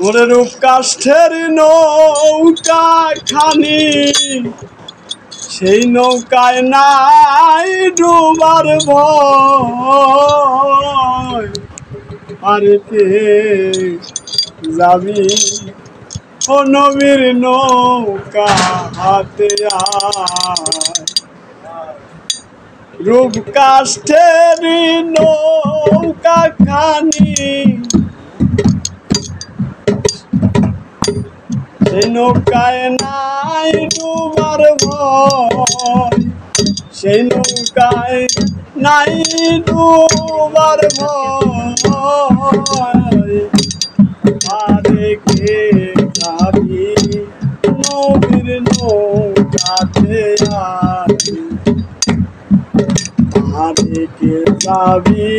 ওরে রূপ কাষ্ঠের নৌকা খানি সেই নৌকায় নাই ডুবার ভয় আরে কে যাবি ও নবীর নৌকা হাতে আয় রূপ কাষ্ঠের নৌকা খানি সেই নৌকায় নাই ডুবার ভয় সেই নৌকায় নাই ডুবার ভয় আরে কে যাবি নবীর নৌকাতে আরে কে যাবি